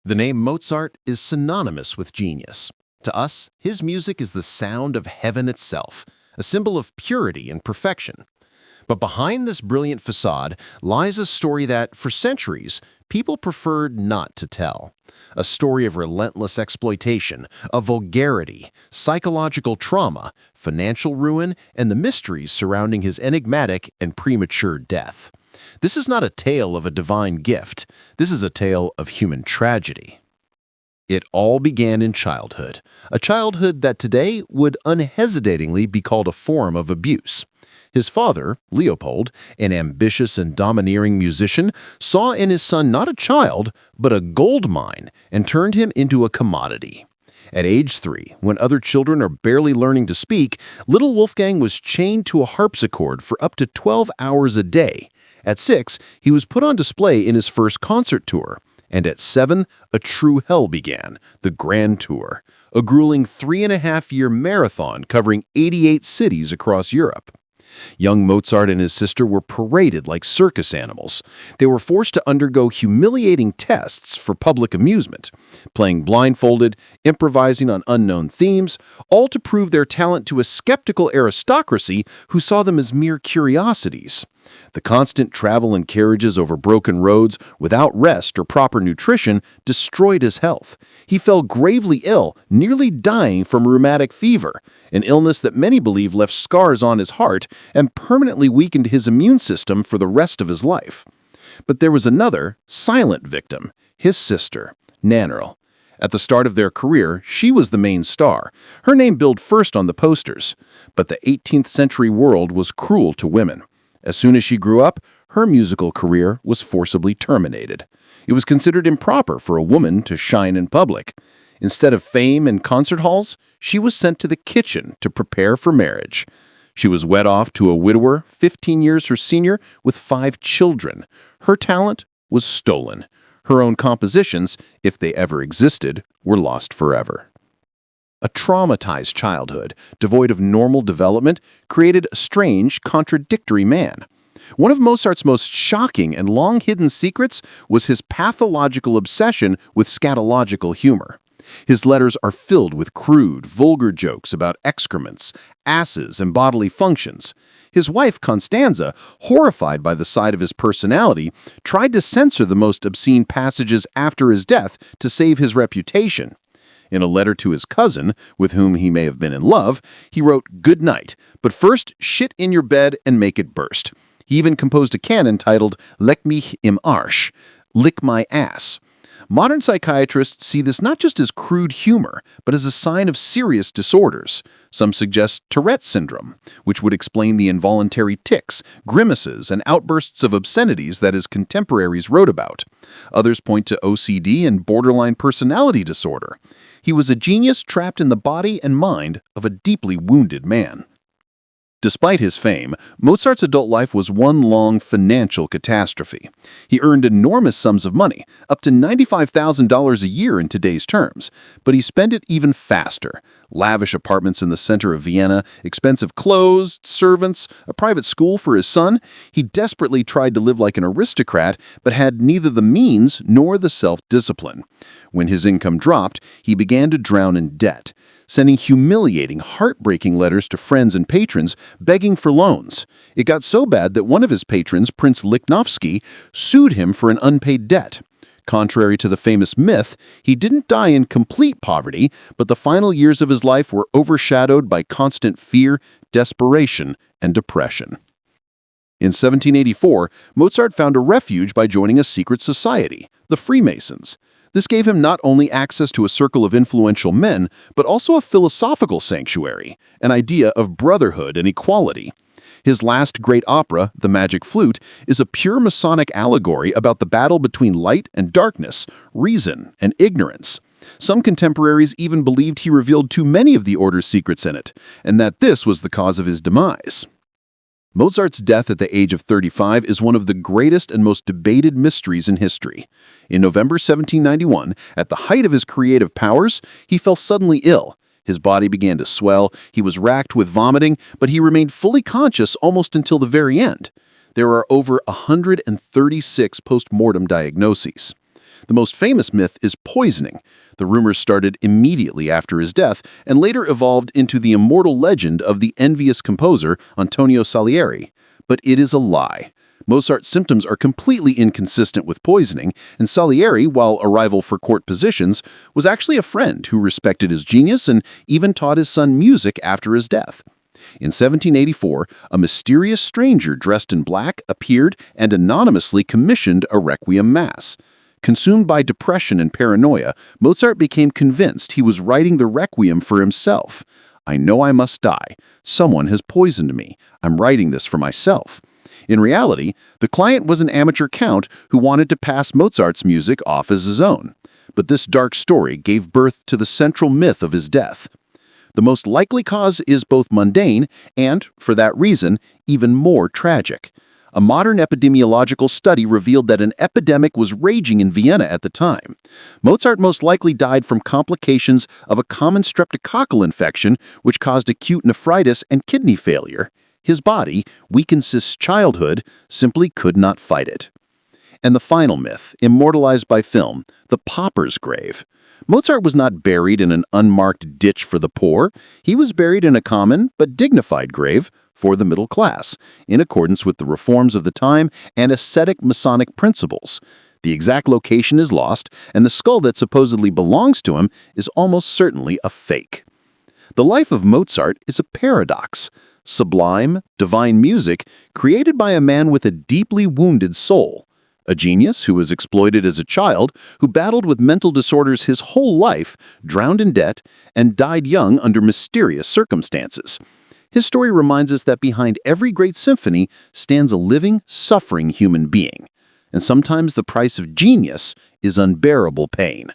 The name Mozart is synonymous with genius. To us, his music is the sound of heaven itself, a symbol of purity and perfection. But behind this brilliant facade lies a story that, for centuries, people preferred not to tell. A story of relentless exploitation, of vulgarity, psychological trauma, financial ruin, and the mysteries surrounding his enigmatic and premature death. This is not a tale of a divine gift. This is a tale of human tragedy. It all began in childhood, a childhood that today would unhesitatingly be called a form of abuse. His father, Leopold, an ambitious and domineering musician, saw in his son not a child, but a gold mine, and turned him into a commodity. At age 3, when other children are barely learning to speak, little Wolfgang was chained to a harpsichord for up to 12 hours a day. At 6, he was put on display in his first concert tour. And at 7, a true hell began, the Grand Tour, a grueling 3.5-year marathon covering 88 cities across Europe. Young Mozart and his sister were paraded like circus animals. They were forced to undergo humiliating tests for public amusement, playing blindfolded, improvising on unknown themes, all to prove their talent to a skeptical aristocracy who saw them as mere curiosities. The constant travel in carriages over broken roads without rest or proper nutrition destroyed his health. He fell gravely ill, nearly dying from rheumatic fever, an illness that many believe left scars on his heart and permanently weakened his immune system for the rest of his life. But there was another, silent victim, his sister, Nannerl. At the start of their career, she was the main star. Her name billed first on the posters. But the 18th century world was cruel to women. As soon as she grew up, her musical career was forcibly terminated. It was considered improper for a woman to shine in public. Instead of fame and concert halls, she was sent to the kitchen to prepare for marriage. She was wed off to a widower 15 years her senior with 5 children. Her talent was stolen. Her own compositions, if they ever existed, were lost forever. A traumatized childhood, devoid of normal development, created a strange, contradictory man. One of Mozart's most shocking and long-hidden secrets was his pathological obsession with scatological humor. His letters are filled with crude, vulgar jokes about excrements, asses, and bodily functions. His wife, Constanza, horrified by the side of his personality, tried to censor the most obscene passages after his death to save his reputation. In a letter to his cousin, with whom he may have been in love, he wrote, "Good night, but first shit in your bed and make it burst." He even composed a canon titled Leck mich im Arsch, lick my ass. Modern psychiatrists see this not just as crude humor, but as a sign of serious disorders. Some suggest Tourette's syndrome, which would explain the involuntary tics, grimaces, and outbursts of obscenities that his contemporaries wrote about. Others point to OCD and borderline personality disorder. He was a genius trapped in the body and mind of a deeply wounded man. Despite his fame, Mozart's adult life was one long financial catastrophe. He earned enormous sums of money, up to $95,000 a year in today's terms, but he spent it even faster. Lavish apartments in the center of Vienna, expensive clothes, servants, a private school for his son. He desperately tried to live like an aristocrat, but had neither the means nor the self-discipline. When his income dropped, he began to drown in debt, sending humiliating, heartbreaking letters to friends and patrons begging for loans. It got so bad that one of his patrons, Prince Lichnowsky, sued him for an unpaid debt. Contrary to the famous myth, he didn't die in complete poverty, but the final years of his life were overshadowed by constant fear, desperation, and depression. In 1784, Mozart found a refuge by joining a secret society, the Freemasons. This gave him not only access to a circle of influential men, but also a philosophical sanctuary, an idea of brotherhood and equality. His last great opera, The Magic Flute, is a pure Masonic allegory about the battle between light and darkness, reason and ignorance. Some contemporaries even believed he revealed too many of the order's secrets in it, and that this was the cause of his demise. Mozart's death at the age of 35 is one of the greatest and most debated mysteries in history. In November 1791, at the height of his creative powers, he fell suddenly ill. His body began to swell, he was racked with vomiting, but he remained fully conscious almost until the very end. There are over 136 post-mortem diagnoses. The most famous myth is poisoning. The rumors started immediately after his death and later evolved into the immortal legend of the envious composer Antonio Salieri. But it is a lie. Mozart's symptoms are completely inconsistent with poisoning, and Salieri, while a rival for court positions, was actually a friend who respected his genius and even taught his son music after his death. In 1784, a mysterious stranger dressed in black appeared and anonymously commissioned a requiem mass. Consumed by depression and paranoia, Mozart became convinced he was writing the requiem for himself. "I know I must die. Someone has poisoned me. I'm writing this for myself." In reality, the client was an amateur count who wanted to pass Mozart's music off as his own. But this dark story gave birth to the central myth of his death. The most likely cause is both mundane and, for that reason, even more tragic. A modern epidemiological study revealed that an epidemic was raging in Vienna at the time. Mozart most likely died from complications of a common streptococcal infection which caused acute nephritis and kidney failure. His body, weakened since childhood, simply could not fight it. And the final myth, immortalized by film, the pauper's grave. Mozart was not buried in an unmarked ditch for the poor. He was buried in a common but dignified grave for the middle class, in accordance with the reforms of the time and ascetic Masonic principles. The exact location is lost, and the skull that supposedly belongs to him is almost certainly a fake. The life of Mozart is a paradox. Sublime, divine music created by a man with a deeply wounded soul. A genius who was exploited as a child, who battled with mental disorders his whole life, drowned in debt, and died young under mysterious circumstances. His story reminds us that behind every great symphony stands a living, suffering human being. And sometimes the price of genius is unbearable pain.